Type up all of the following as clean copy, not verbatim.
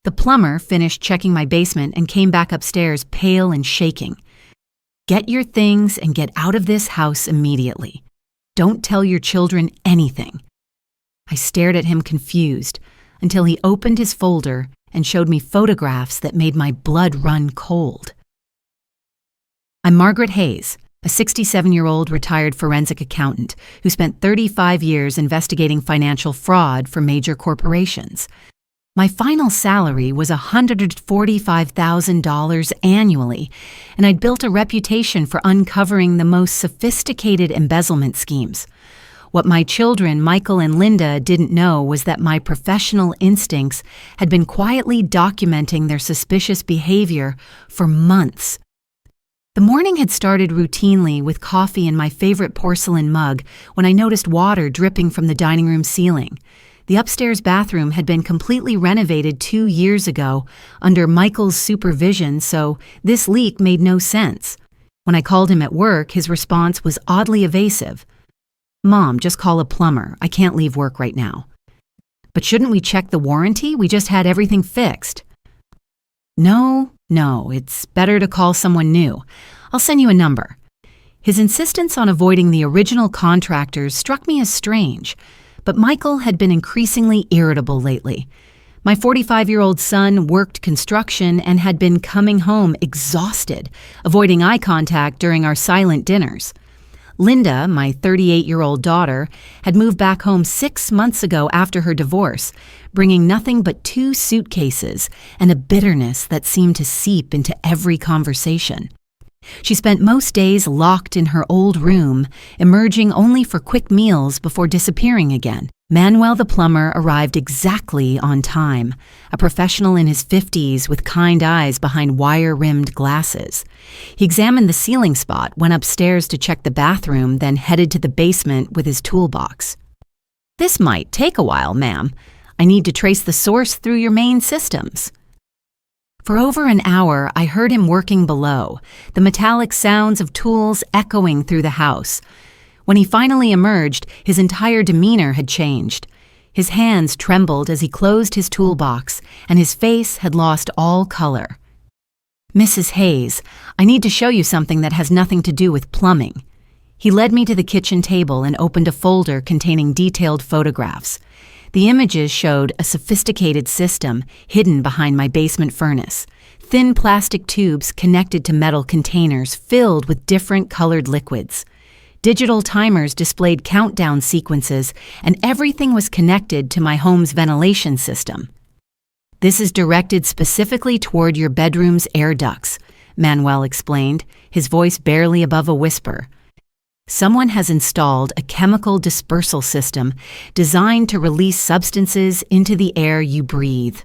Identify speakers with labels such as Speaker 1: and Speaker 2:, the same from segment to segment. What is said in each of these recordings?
Speaker 1: The plumber finished checking my basement and came back upstairs pale and shaking. "Get your things and get out of this house immediately. Don't tell your children anything." I stared at him confused until he opened his folder and showed me photographs that made my blood run cold. I'm Margaret Hayes, a 67-year-old retired forensic accountant who spent 35 years investigating financial fraud for major corporations. My final salary was $145,000 annually, and I'd built a reputation for uncovering the most sophisticated embezzlement schemes. What my children, Michael and Linda, didn't know was that my professional instincts had been quietly documenting their suspicious behavior for months. The morning had started routinely with coffee in my favorite porcelain mug when I noticed water dripping from the dining room ceiling. The upstairs bathroom had been completely renovated 2 years ago under Michael's supervision, so this leak made no sense. When I called him at work, his response was oddly evasive. "Mom, just call a plumber. I can't leave work right now." "But shouldn't we check the warranty? We just had everything fixed." No, it's better to call someone new. I'll send you a number." His insistence on avoiding the original contractors struck me as strange, but Michael had been increasingly irritable lately. My 45-year-old son worked construction and had been coming home exhausted, avoiding eye contact during our silent dinners. Linda, my 38-year-old daughter, had moved back home 6 months ago after her divorce, bringing nothing but 2 suitcases and a bitterness that seemed to seep into every conversation. She spent most days locked in her old room, emerging only for quick meals before disappearing again. Manuel the plumber arrived exactly on time, a professional in his 50s with kind eyes behind wire-rimmed glasses. He examined the ceiling spot, went upstairs to check the bathroom, then headed to the basement with his toolbox. "This might take a while, ma'am. I need to trace the source through your main systems." For over an hour, I heard him working below, the metallic sounds of tools echoing through the house. When he finally emerged, his entire demeanor had changed. His hands trembled as he closed his toolbox, and his face had lost all color. "Mrs. Hayes, I need to show you something that has nothing to do with plumbing." He led me to the kitchen table and opened a folder containing detailed photographs. The images showed a sophisticated system hidden behind my basement furnace. Thin plastic tubes connected to metal containers filled with different colored liquids. Digital timers displayed countdown sequences, and everything was connected to my home's ventilation system. "This is directed specifically toward your bedroom's air ducts," Manuel explained, his voice barely above a whisper. "Someone has installed a chemical dispersal system designed to release substances into the air you breathe."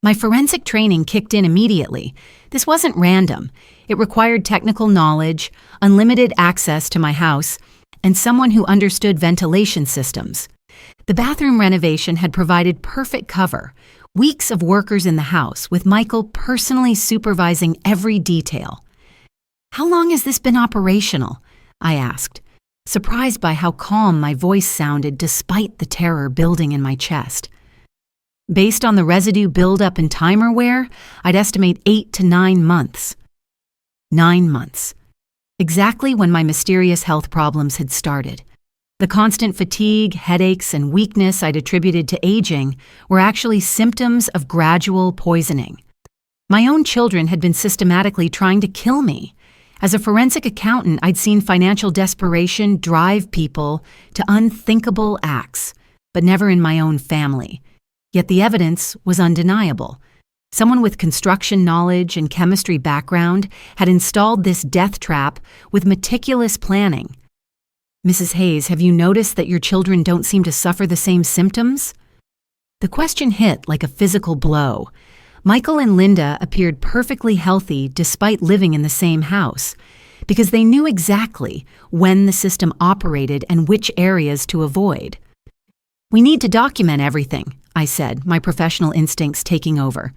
Speaker 1: My forensic training kicked in immediately. This wasn't random. It required technical knowledge, unlimited access to my house, and someone who understood ventilation systems. The bathroom renovation had provided perfect cover, weeks of workers in the house, with Michael personally supervising every detail. "How long has this been operational?" I asked, surprised by how calm my voice sounded despite the terror building in my chest. "Based on the residue buildup and timer wear, I'd estimate 8 to 9 months. 9 months. Exactly when my mysterious health problems had started. The constant fatigue, headaches, and weakness I'd attributed to aging were actually symptoms of gradual poisoning. My own children had been systematically trying to kill me. As a forensic accountant, I'd seen financial desperation drive people to unthinkable acts, but never in my own family. Yet the evidence was undeniable. Someone with construction knowledge and chemistry background had installed this death trap with meticulous planning. "Mrs. Hayes, have you noticed that your children don't seem to suffer the same symptoms?" The question hit like a physical blow. Michael and Linda appeared perfectly healthy despite living in the same house, because they knew exactly when the system operated and which areas to avoid. "We need to document everything," I said, my professional instincts taking over.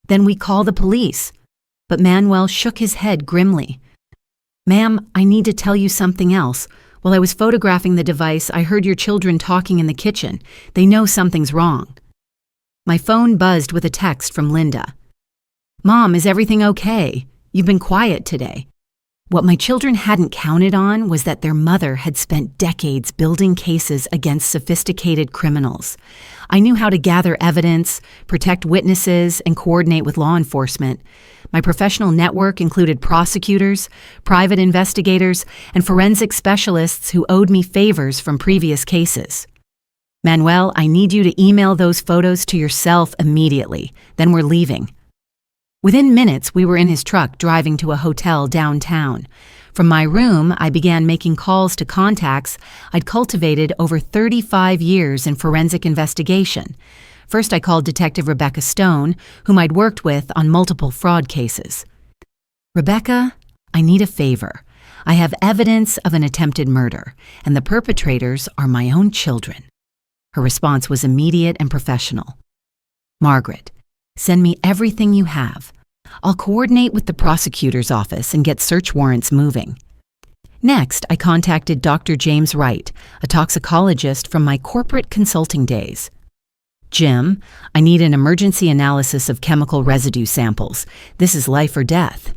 Speaker 1: "Then we call the police." But Manuel shook his head grimly. "Ma'am, I need to tell you something else. While I was photographing the device, I heard your children talking in the kitchen. They know something's wrong." My phone buzzed with a text from Linda. "Mom, is everything okay? You've been quiet today." What my children hadn't counted on was that their mother had spent decades building cases against sophisticated criminals. I knew how to gather evidence, protect witnesses, and coordinate with law enforcement. My professional network included prosecutors, private investigators, and forensic specialists who owed me favors from previous cases. "Manuel, I need you to email those photos to yourself immediately. Then we're leaving." Within minutes, we were in his truck driving to a hotel downtown. From my room, I began making calls to contacts I'd cultivated over 35 years in forensic investigation. First, I called Detective Rebecca Stone, whom I'd worked with on multiple fraud cases. "Rebecca, I need a favor. I have evidence of an attempted murder, and the perpetrators are my own children." Her response was immediate and professional. "Margaret, send me everything you have. I'll coordinate with the prosecutor's office and get search warrants moving." Next, I contacted Dr. James Wright, a toxicologist from my corporate consulting days. "Jim, I need an emergency analysis of chemical residue samples. This is life or death."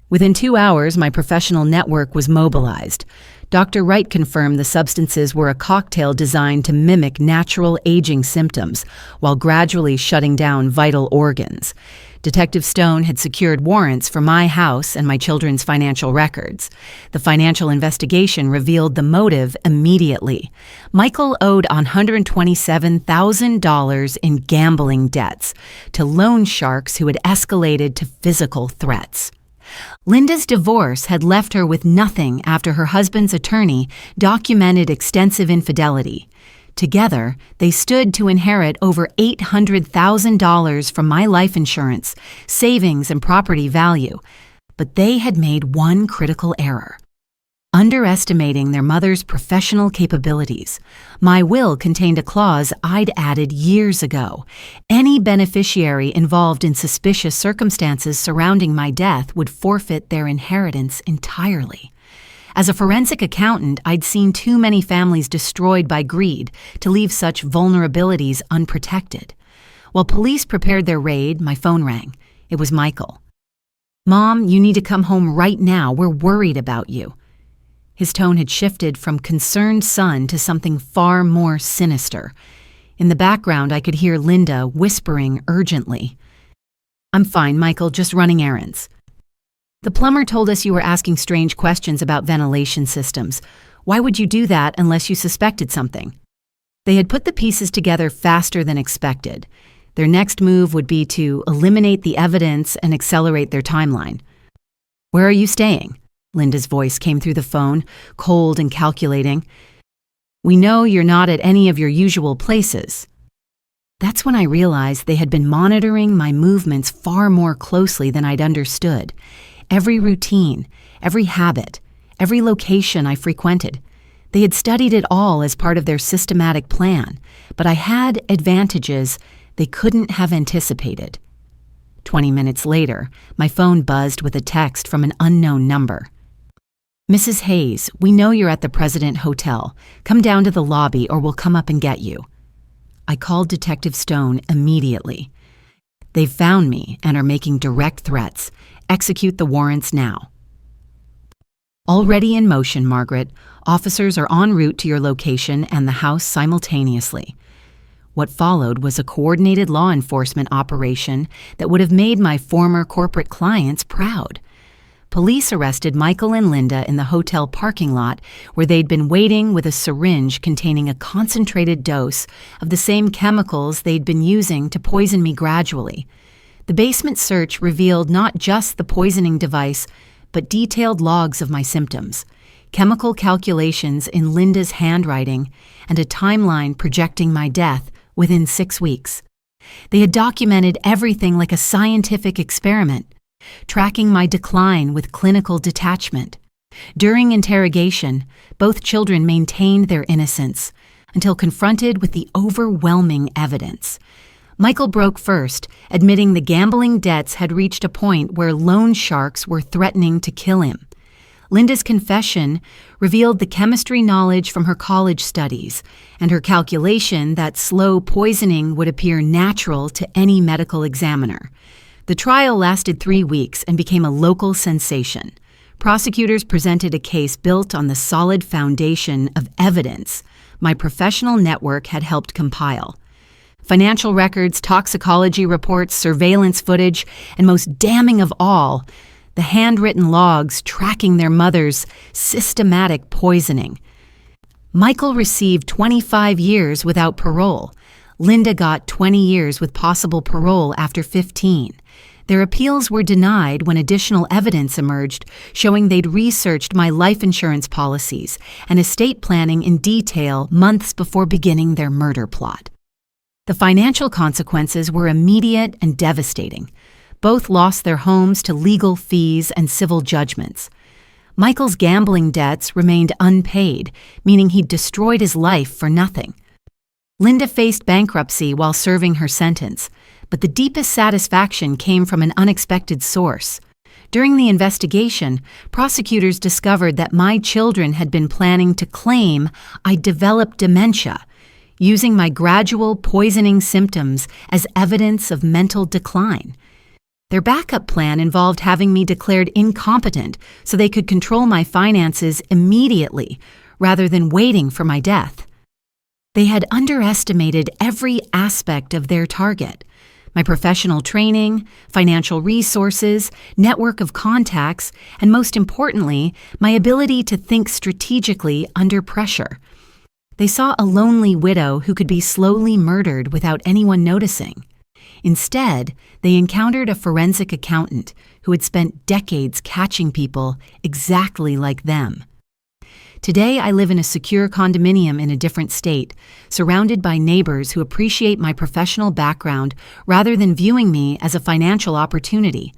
Speaker 1: Within 2 hours, my professional network was mobilized. Dr. Wright confirmed the substances were a cocktail designed to mimic natural aging symptoms while gradually shutting down vital organs. Detective Stone had secured warrants for my house and my children's financial records. The financial investigation revealed the motive immediately. Michael owed $127,000 in gambling debts to loan sharks who had escalated to physical threats. Linda's divorce had left her with nothing after her husband's attorney documented extensive infidelity. Together, they stood to inherit over $800,000 from my life insurance, savings, and property value. But they had made one critical error: underestimating their mother's professional capabilities. My will contained a clause I'd added years ago. Any beneficiary involved in suspicious circumstances surrounding my death would forfeit their inheritance entirely. As a forensic accountant, I'd seen too many families destroyed by greed to leave such vulnerabilities unprotected. While police prepared their raid, my phone rang. It was Michael. "Mom, you need to come home right now. We're worried about you." His tone had shifted from concerned son to something far more sinister. In the background, I could hear Linda whispering urgently. "I'm fine, Michael, just running errands." "The plumber told us you were asking strange questions about ventilation systems. Why would you do that unless you suspected something?" They had put the pieces together faster than expected. Their next move would be to eliminate the evidence and accelerate their timeline. "Where are you staying?" Linda's voice came through the phone, cold and calculating. "We know you're not at any of your usual places." That's when I realized they had been monitoring my movements far more closely than I'd understood. Every routine, every habit, every location I frequented. They had studied it all as part of their systematic plan, but I had advantages they couldn't have anticipated. 20 minutes later, my phone buzzed with a text from an unknown number. "Mrs. Hayes, we know you're at the President Hotel. Come down to the lobby or we'll come up and get you." I called Detective Stone immediately. "They've found me and are making direct threats. Execute the warrants now." "Already in motion, Margaret. Officers are en route to your location and the house simultaneously." What followed was a coordinated law enforcement operation that would have made my former corporate clients proud. Police arrested Michael and Linda in the hotel parking lot where they'd been waiting with a syringe containing a concentrated dose of the same chemicals they'd been using to poison me gradually. The basement search revealed not just the poisoning device, but detailed logs of my symptoms, chemical calculations in Linda's handwriting, and a timeline projecting my death within 6 weeks. They had documented everything like a scientific experiment, tracking my decline with clinical detachment. During interrogation, both children maintained their innocence until confronted with the overwhelming evidence. Michael broke first, admitting the gambling debts had reached a point where loan sharks were threatening to kill him. Linda's confession revealed the chemistry knowledge from her college studies and her calculation that slow poisoning would appear natural to any medical examiner. The trial lasted 3 weeks and became a local sensation. Prosecutors presented a case built on the solid foundation of evidence my professional network had helped compile. Financial records, toxicology reports, surveillance footage, and most damning of all, the handwritten logs tracking their mother's systematic poisoning. Michael received 25 years without parole. Linda got 20 years with possible parole after 15. Their appeals were denied when additional evidence emerged showing they'd researched my life insurance policies and estate planning in detail months before beginning their murder plot. The financial consequences were immediate and devastating. Both lost their homes to legal fees and civil judgments. Michael's gambling debts remained unpaid, meaning he'd destroyed his life for nothing. Linda faced bankruptcy while serving her sentence, but the deepest satisfaction came from an unexpected source. During the investigation, prosecutors discovered that my children had been planning to claim I developed dementia, using my gradual poisoning symptoms as evidence of mental decline. Their backup plan involved having me declared incompetent so they could control my finances immediately rather than waiting for my death. They had underestimated every aspect of their target: my professional training, financial resources, network of contacts, and most importantly, my ability to think strategically under pressure. They saw a lonely widow who could be slowly murdered without anyone noticing. Instead, they encountered a forensic accountant who had spent decades catching people exactly like them. Today, I live in a secure condominium in a different state, surrounded by neighbors who appreciate my professional background rather than viewing me as a financial opportunity.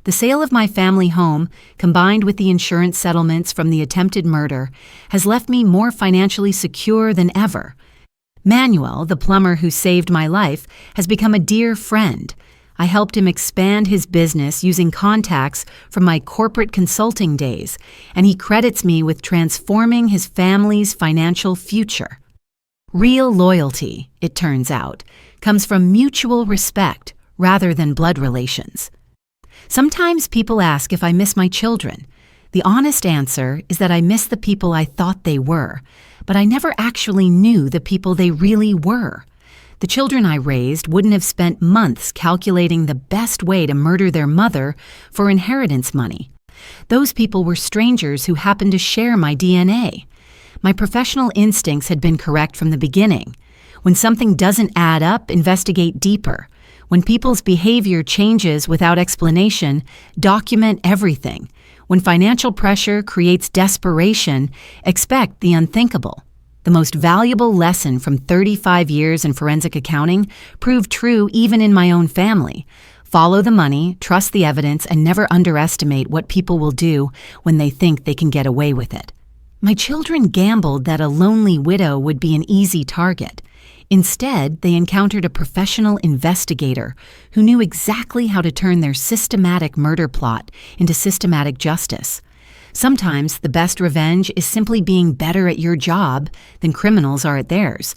Speaker 1: The sale of my family home, combined with the insurance settlements from the attempted murder, has left me more financially secure than ever. Manuel, the plumber who saved my life, has become a dear friend. I helped him expand his business using contacts from my corporate consulting days, and he credits me with transforming his family's financial future. Real loyalty, it turns out, comes from mutual respect rather than blood relations. Sometimes people ask if I miss my children. The honest answer is that I miss the people I thought they were, but I never actually knew the people they really were. The children I raised wouldn't have spent months calculating the best way to murder their mother for inheritance money. Those people were strangers who happened to share my DNA. My professional instincts had been correct from the beginning. When something doesn't add up, investigate deeper. When people's behavior changes without explanation, document everything. When financial pressure creates desperation, expect the unthinkable. The most valuable lesson from 35 years in forensic accounting proved true even in my own family. Follow the money, trust the evidence, and never underestimate what people will do when they think they can get away with it. My children gambled that a lonely widow would be an easy target. Instead, they encountered a professional investigator who knew exactly how to turn their systematic murder plot into systematic justice. Sometimes the best revenge is simply being better at your job than criminals are at theirs.